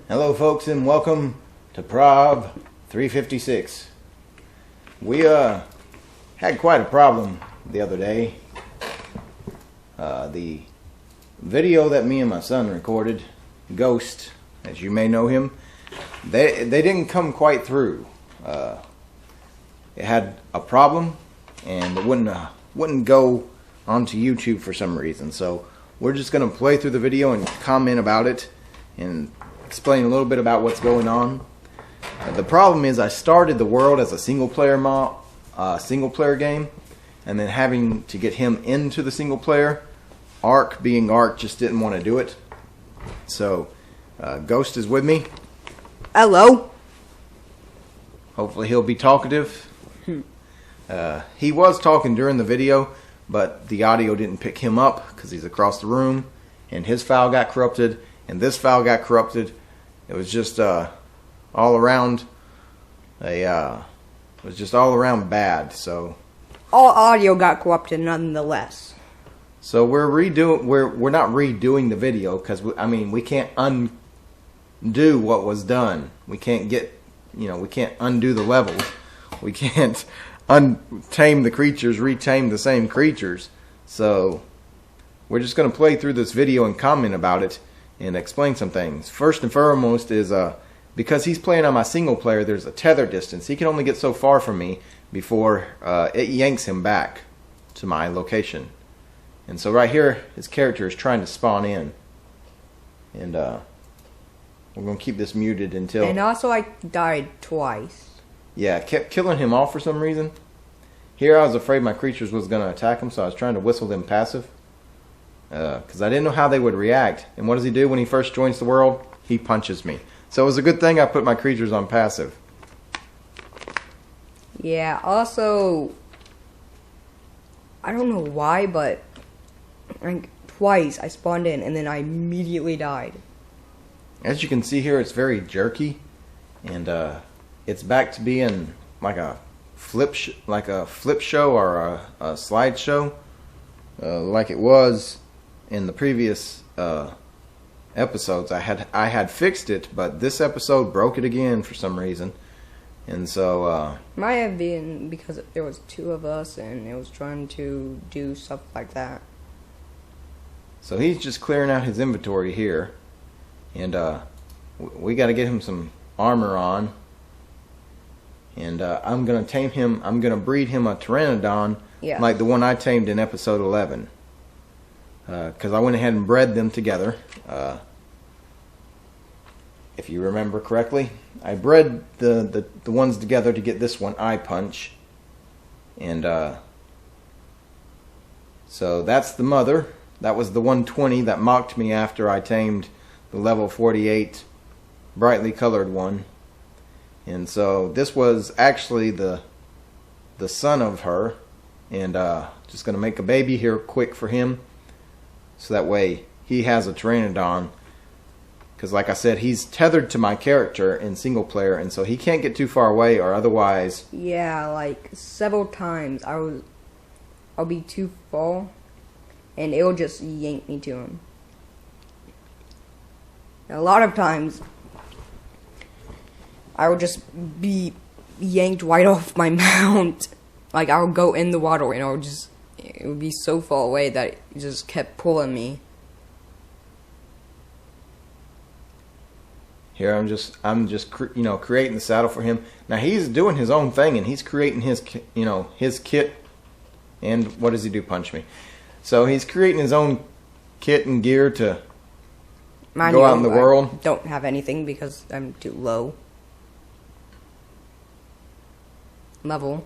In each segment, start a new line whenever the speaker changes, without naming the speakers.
Hello folks and welcome to Prov 356. We had quite a problem the other day. The video that me and my son recorded, Ghost, as you may know him, they didn't come quite through. It had a problem and it wouldn't go onto YouTube for some reason. So we're just going to play through the video and comment about it and explain a little bit about what's going on. The problem is I started the world as a single player game, and then having to get him into the single player, Ark being Ark just didn't want to do it. So Ghost is with me.
Hello.
Hopefully he'll be talkative. He was talking during the video, but the audio didn't pick him up because he's across the room, and his file got corrupted, and this file got corrupted. It was just all around it was just all around bad. So
All audio got corrupted nonetheless.
so we're not redoing the video because we can't undo what was done. We can't we can't undo the levels. We can't untame the creatures, retame the same creatures. So we're just going to play through this video and comment about it and explain some things. First and foremost is because he's playing on my single player, there's a tether distance. He can only get so far from me before it yanks him back to my location. And so right here, his character is trying to spawn in. And we're going to keep this muted until...
And also I died twice.
Yeah, I kept killing him off for some reason. Here I was afraid my creatures was going to attack him, so I was trying to whistle them passive. Because I didn't know how they would react. And what does he do when he first joins the world? He punches me. So it was a good thing I put my creatures on passive.
Yeah, also, I don't know why, but like twice I spawned in and then I immediately died.
As you can see here, it's very jerky. And it's back to being like a flip show or a slideshow. Like it was in the previous episodes. I had fixed it, but this episode broke it again for some reason. And so
Might have been because there was two of us and it was trying to do stuff like that.
so he's just clearing out his inventory here. And we got to get him some armor on. And I'm going to tame him. I'm going to breed him a Pteranodon,
Yeah.
like the one I tamed in episode 11. Because I went ahead and bred them together. If you remember correctly, I bred the ones together to get this one, Eye Punch. And so that's the mother. That was the 120 that mocked me after I tamed the level 48 brightly colored one. And so this was actually the son of her. And just going to make a baby here quick for him. So that way he has a Pteranodon. Because like I said, he's tethered to my character in single player. And so he can't get too far away or otherwise...
Yeah, like several times I'll be too full and it'll just yank me to him. A lot of times I will just be yanked right off my mount. Like I'll go in the water and it would be so far away that it just kept pulling me.
Here I'm just creating the saddle for him. Now he's doing his own thing and he's creating his kit. And what does he do? Punch me. So he's creating his own kit and gear to go out in the world.
Don't have anything because I'm too low level.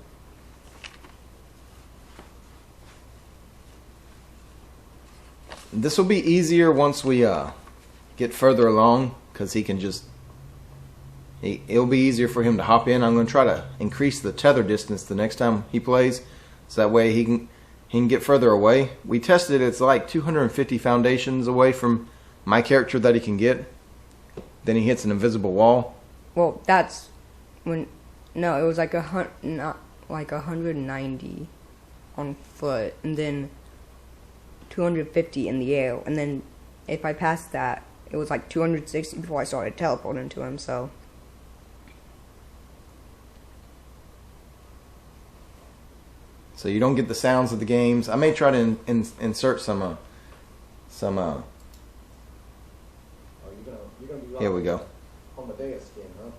This will be easier once we get further along, because he can it'll be easier for him to hop in. I'm going to try to increase the tether distance the next time he plays, so that way he can get further away. We tested it's like 250 foundations away from my character that he can get. Then he hits an invisible wall.
Well, that's when it was like 190 on foot, and then 250 in the air, and then if I pass that, it was like 260 before I started teleporting to him. So
you don't get the sounds of the games. I may try to insert some.
Oh, you're gonna be
Here we go.
Amadeus skin, huh?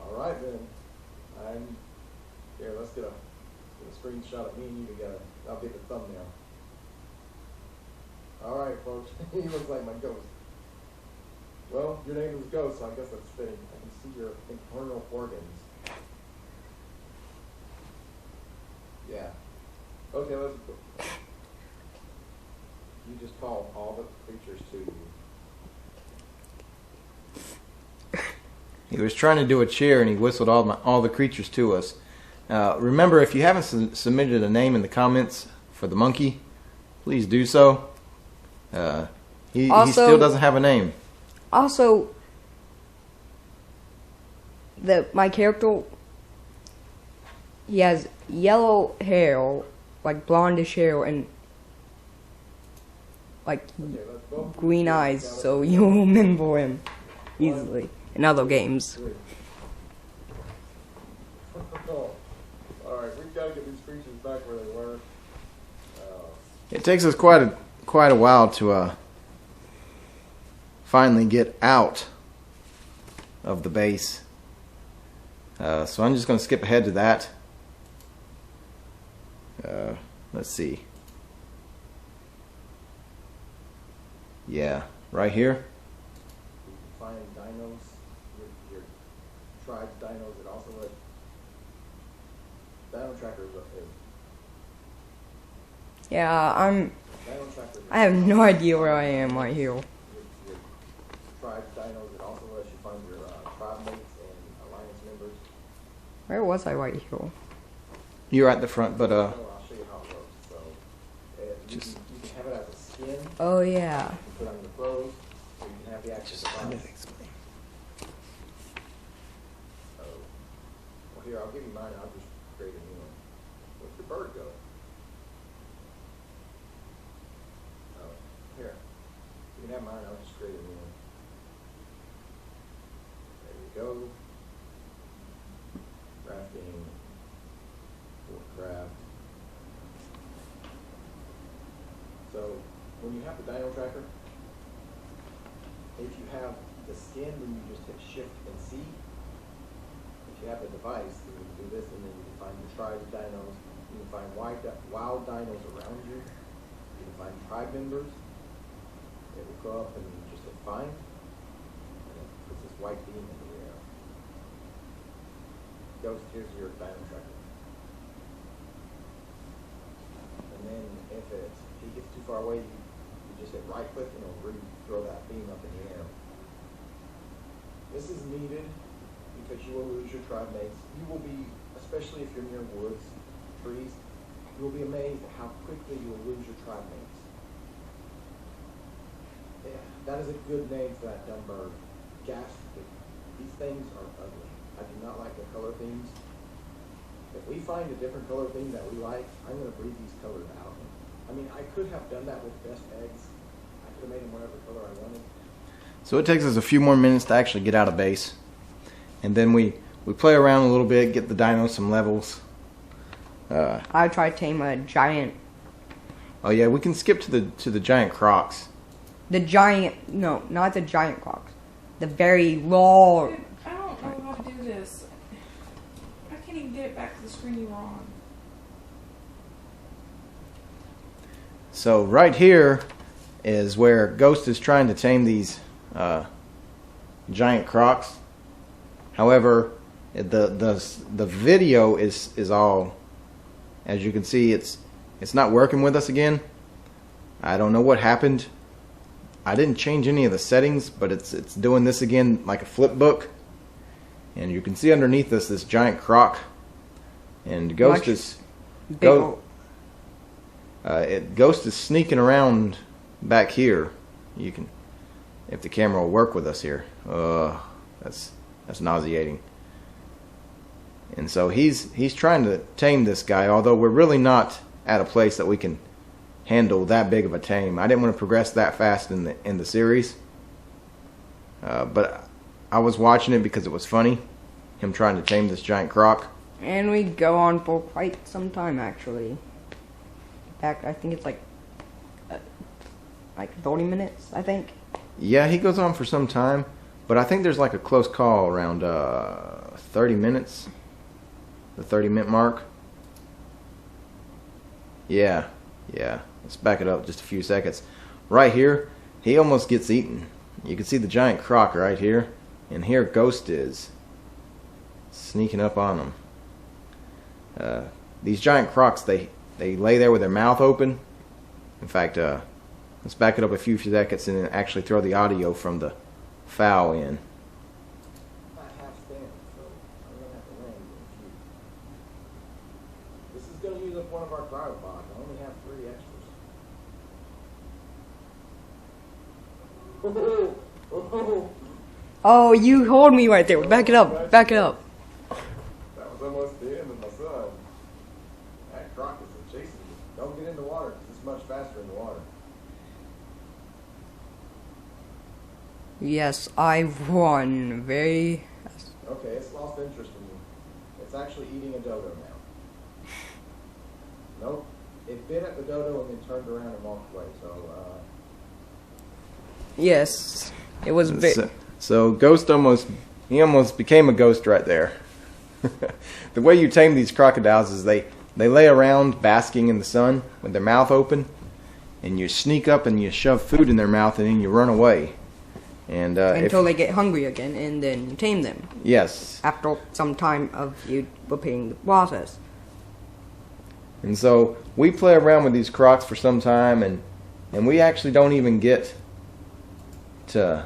All right then. Here. Let's get a screenshot of me and you together. I'll get the thumbnail. All right, folks. He looks like my ghost. Well, your name is Ghost, so I guess that's fitting. I can see your internal organs. Yeah. Okay, let's go. You just call all the creatures to you.
He was trying to do a cheer, and he whistled all the creatures to us. Remember, if you haven't submitted a name in the comments for the monkey, please do so. He still doesn't have a name.
also, my character, he has yellow hair, like blondish hair, and like
Okay, let's go.
green eyes, so you'll remember him easily in other games.
Oh, all right, we've got to get these creatures back where they were.
It takes us quite a while to finally get out of the base. So I'm just going to skip ahead to that. Let's see. Yeah, right here.
You can find dinos, your tribe's dinos, and also what Dino Tracker is.
Yeah,
Dino Tracker.
I have no idea where I am right here.
Your tribe's dinos, and also lets you find your tribe mates and alliance members.
Where was I right here?
You're at the front, but
I'll show you how it works. So you can have it as a skin.
Oh yeah.
You can put on your clothes, or you can have the actual device. Well, here, I'll give you mine. I'll just create a new one. Where'd your bird go? Oh, here. You can have mine. I'll just create a new one. There you go. Crafting. Craft. So, when you have the Dino Tracker, if you have the skin, then you just hit Shift and C. If you have the device, then you can do this, and then you can find your tribe dinos. You can find wild dinos around you. You can find tribe members. It will go up and you just hit Find, and it puts this white beam in the air. Ghost, here's your Dino Tracker. And then if he gets too far away, you just hit right click and it'll throw that beam up in the air. This is needed because you will lose your tribe mates. You will be, especially if you're near woods, trees, you will be amazed at how quickly you will lose your tribe mates. Yeah, that is a good name for that dumb bird. Ghastly. These things are ugly. I do not like the color themes. If we find a different color theme that we like, I'm going to breed these colors out. I mean, I could have done that with best eggs. I could have made them whatever color I wanted.
so it takes us a few more minutes to actually get out of base, and then we play around a little bit, get the dinos some levels.
I tried to tame a giant.
Oh yeah, we can skip to the giant crocs.
No, not the giant crocs. The very large.
Dude, I don't know how to do this. I can't even get it back to the screen you were on.
So right here is where Ghost is trying to tame these giant crocs. However, the video is all, as you can see, it's not working with us again. I don't know what happened. I didn't change any of the settings, but it's doing this again like a flip book. And you can see underneath this giant croc. And Ghost
Much
is
bigger.
Ghost is sneaking around back here. You can, if the camera will work with us here. That's nauseating. And so he's trying to tame this guy, although we're really not at a place that we can handle that big of a tame. I didn't want to progress that fast in the series. But I was watching it because it was funny, him trying to tame this giant croc.
And we go on for quite some time, actually. In fact, I think it's like 30 minutes, I think.
Yeah, he goes on for some time, but I think there's like a close call around 30 minutes, the 30-minute mark. Yeah. Let's back it up just a few seconds. Right here, he almost gets eaten. You can see the giant croc right here, and here Ghost is sneaking up on him. These giant crocs, they lay there with their mouth open. In fact, let's back it up a few seconds and then actually throw the audio from the foul in.
I half stand, so I'm gonna have to land in a few. This is gonna use up one of our cryopods. I only have 3 extras.
Oh, you hold me right there. Back it up. Back it up.
That was almost the end of my son. That croc is chasing me. Don't get in the water because it's much faster in the water.
Yes, I won. Very.
Okay, it's lost interest in me. It's actually eating a dodo now. Nope. It bit at the dodo and then turned around and walked away. So,
Yes, it was big.
So Ghost almost became a ghost right there. The way you tame these crocodiles is they lay around basking in the sun with their mouth open, and you sneak up and you shove food in their mouth and then you run away. And
Until they get hungry again, and then you tame them.
Yes.
After some time of you repeating the process.
And so we play around with these crocs for some time, and we actually don't even get to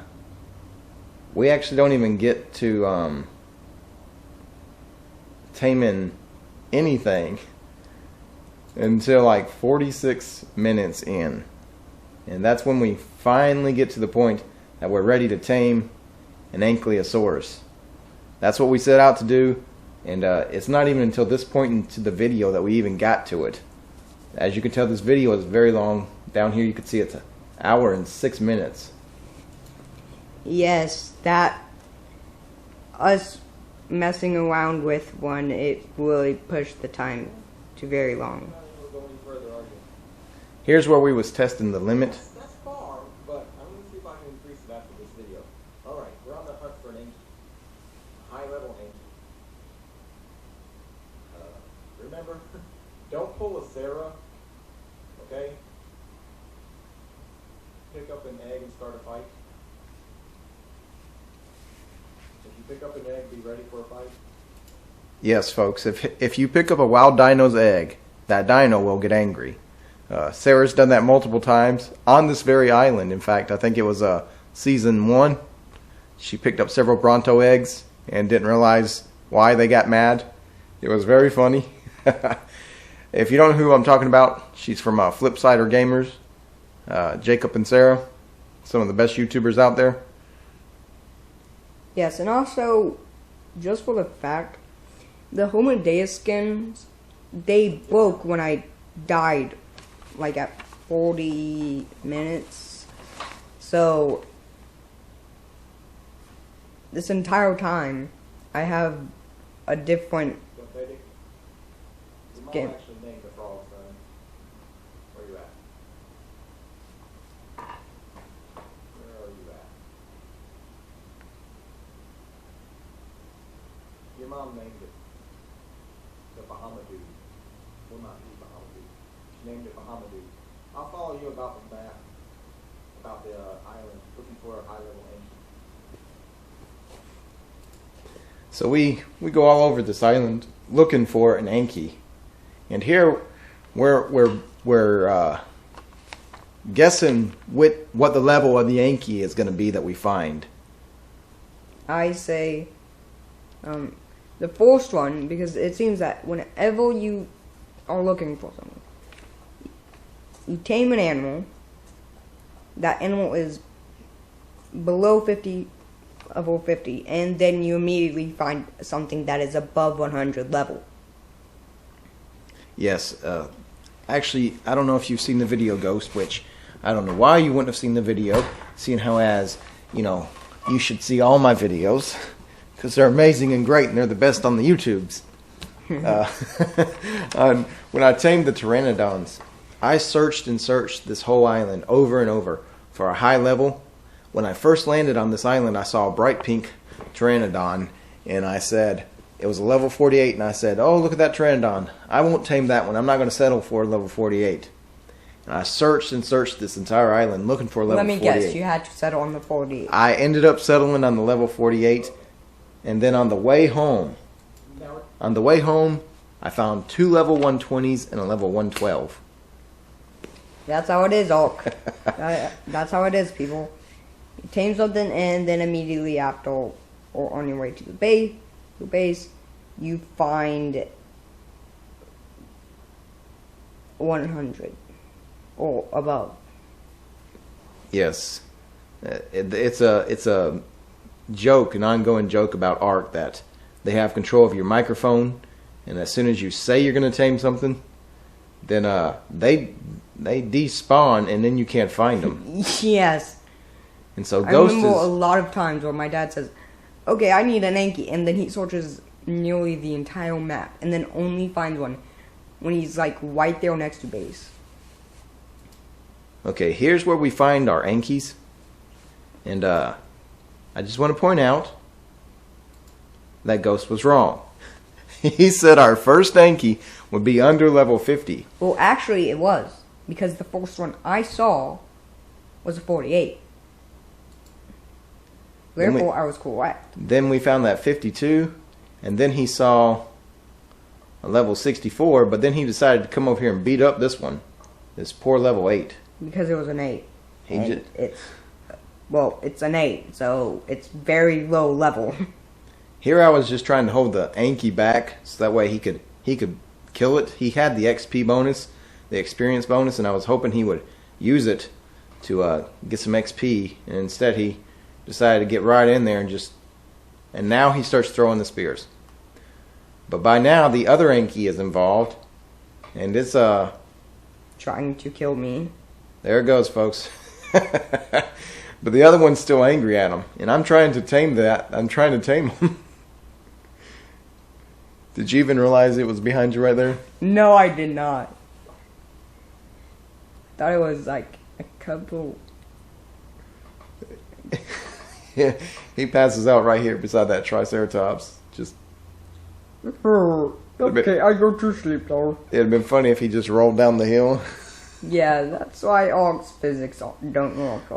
taming anything until like 46 minutes in. And that's when we finally get to the point that we're ready to tame an Ankylosaurus. That's what we set out to do, and it's not even until this point into the video that we even got to it. As you can tell, this video is very long. Down here you can see it's an hour and 6 minutes.
Yes, that us messing around with one, it really pushed the time to very long.
we'll go any further, are you?
Here's where we was testing the limit.
That's far, but I'm going to see if I can increase it after this video. Alright, we're on the hunt for an Anky. High-level Anky. Remember, don't pull a Sarah, okay? Pick up an egg and start a fight. If you pick up an egg, be ready for a fight.
Yes, folks, if you pick up a wild dino's egg, that dino will get angry. Sarah's done that multiple times on this very island. In fact, I think it was season 1. She picked up several Bronto eggs and didn't realize why they got mad. It was very funny. If you don't know who I'm talking about, she's from Flipsider Gamers, Jacob and Sarah, some of the best YouTubers out there.
Yes, and also, just for the fact, the Homo Deus skins, they broke when I died, like at 40 minutes. So, this entire time, I have a different
Synthetic. Your mom
skin.
actually named the frog, son. Where you at? Where are you at? Your mom named it the Bahamadoo. Well, not the Bahamadoo. She named it Bahamadoo. I'll follow you about the map, about the island, looking for a high-level Anky.
So we go all over this island looking for an Anky. And here we're guessing what the level of the Anky is going to be that we find.
I say the first one, because it seems that whenever you are looking for something, you tame an animal, that animal is below 50, above 50, and then you immediately find something that is above 100 level.
Yes, actually, I don't know if you've seen the video, Ghost, which I don't know why you wouldn't have seen the video, seeing how as, you should see all my videos because they're amazing and great, and they're the best on the YouTubes. When I tamed the pteranodons, I searched and searched this whole island over and over for a high level. When I first landed on this island, I saw a bright pink pteranodon, and I said, it was a level 48, and I said, oh, look at that pteranodon. I won't tame that one. I'm not going to settle for a level 48. And I searched and searched this entire island looking for a level 48.
Let me guess, you had to settle on the 48.
I ended up settling on the level 48, and then on the way home, I found 2 level 120s and a level 112.
That's how it is, Hulk. That's how it is, people. You tame something, and then immediately after, or on your way to the base, you find 100 or above.
Yes, it's a joke, an ongoing joke about Ark that they have control of your microphone, and as soon as you say you're going to tame something, then they despawn, and then you can't find them.
Yes.
And so
I
Ghost
remember a
is
lot of times where my dad says, okay, I need an Anki, and then he searches nearly the entire map, and then only finds one when he's like right there next to base.
okay. Here's where we find our Ankies, and I just want to point out that Ghost was wrong. He said our first Anki would be under level 50.
Well, actually, it was, because the first one I saw was a 48.
Then
Therefore, I was correct.
Then we found that 52, and then he saw a level 64, but then he decided to come over here and beat up this one, this poor level 8.
Because it was an 8.
He
And
just,
it's an 8, so it's very low level.
here I was just trying to hold the Anki back so that way he could kill it. He had the XP bonus, the experience bonus, and I was hoping he would use it to get some XP, and instead he decided to get right in there and now he starts throwing the spears. But by now the other Anki is involved, and it's
Trying to kill me.
there it goes, folks. But the other one's still angry at him, and I'm trying to tame that. I'm trying to tame him. Did you even realize it was behind you right there?
No, I did not. Thought it was like a couple.
He passes out right here beside that Triceratops. Just
Okay, I go to sleep though.
it'd been funny if he just rolled down the hill.
Yeah, that's why Ark's physics don't work.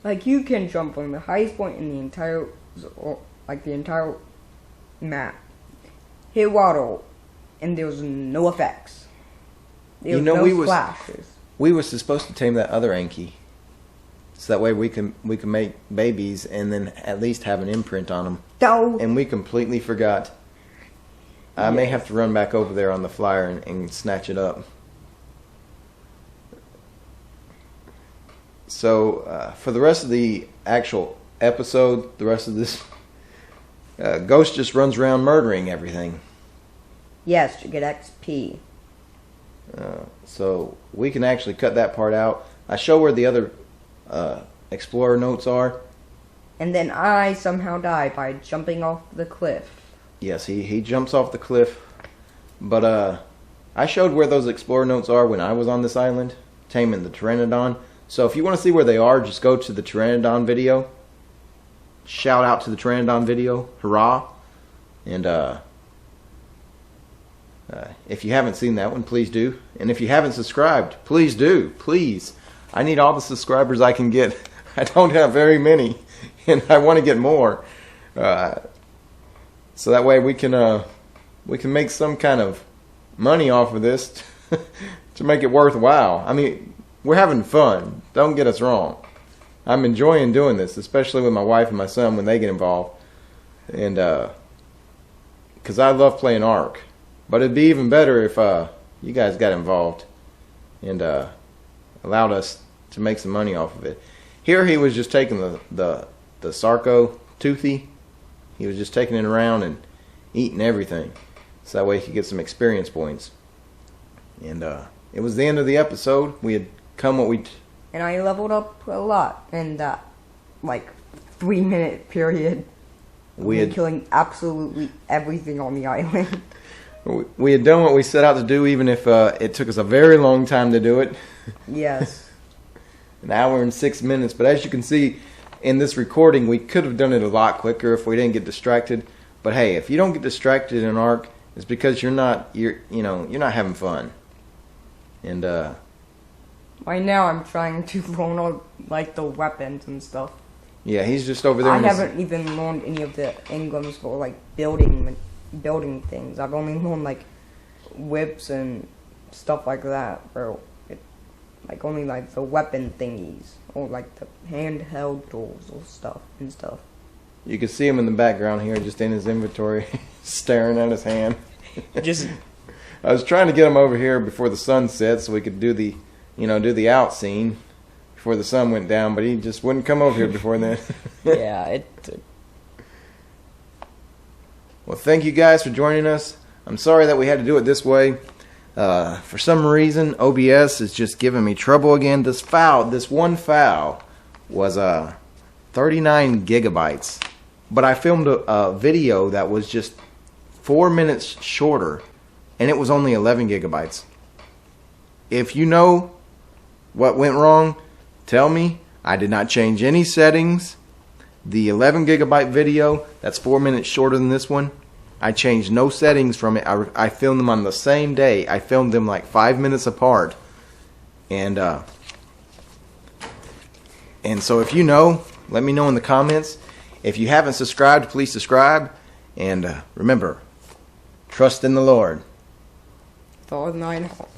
Like you can jump from the highest point in the entire map, hit water, and there's no effects. There's no splashes.
We were supposed to tame that other Anki, so that way we can make babies and then at least have an imprint on them.
No.
And we completely forgot. I may have to run back over there on the flyer and snatch it up. So for the rest of the actual episode, the rest of this, Ghost just runs around murdering everything.
Yes, to get XP.
So we can actually cut that part out. I show where the other explorer notes are.
And then I somehow die by jumping off the cliff.
Yes, he jumps off the cliff. But I showed where those explorer notes are when I was on this island, taming the Pteranodon. So if you want to see where they are, just go to the Pteranodon video. Shout out to the Pteranodon video. Hurrah. And if you haven't seen that one, please do. And if you haven't subscribed, please do. Please. I need all the subscribers I can get. I don't have very many, and I want to get more. So that way we can make some kind of money off of this to make it worthwhile. I mean, we're having fun. Don't get us wrong. I'm enjoying doing this, especially with my wife and my son when they get involved. And because I love playing Ark. But it'd be even better if you guys got involved and allowed us to make some money off of it. Here he was just taking the Sarco Toothy. He was just taking it around and eating everything. So that way he could get some experience points. And it was the end of the episode. We had come what we...
And I leveled up a lot in that, like, 3-minute period.
We
Me
had
killing absolutely everything on the island.
we had done what we set out to do, even if it took us a very long time to do it.
Yes.
An hour and 6 minutes. But as you can see in this recording, we could have done it a lot quicker if we didn't get distracted. But hey, if you don't get distracted in Ark, it's because you're not having fun. And
Right now, I'm trying to learn all like the weapons and stuff.
yeah, he's just over there.
I
in his-
haven't even learned any of the engrams for like building things. I've only learned like whips and stuff like that, or like only like the weapon thingies or like the handheld tools or stuff.
You can see him in the background here, just in his inventory, staring at his hand.
Just
I was trying to get him over here before the sun set so we could do the out scene before the sun went down, but he just wouldn't come over here before then.
yeah,
Well, thank you guys for joining us. I'm sorry that we had to do it this way. For some reason, OBS is just giving me trouble again. This one file was 39 gigabytes, but I filmed a video that was just 4 minutes shorter, and it was only 11 gigabytes. If you know what went wrong, tell me. I did not change any settings. The 11 gigabyte video, that's 4 minutes shorter than this one, I changed no settings from it. I filmed them on the same day. I filmed them like 5 minutes apart. And so if you know, let me know in the comments. If you haven't subscribed, please subscribe. And remember, trust in the Lord.
Thor 9 Hearts.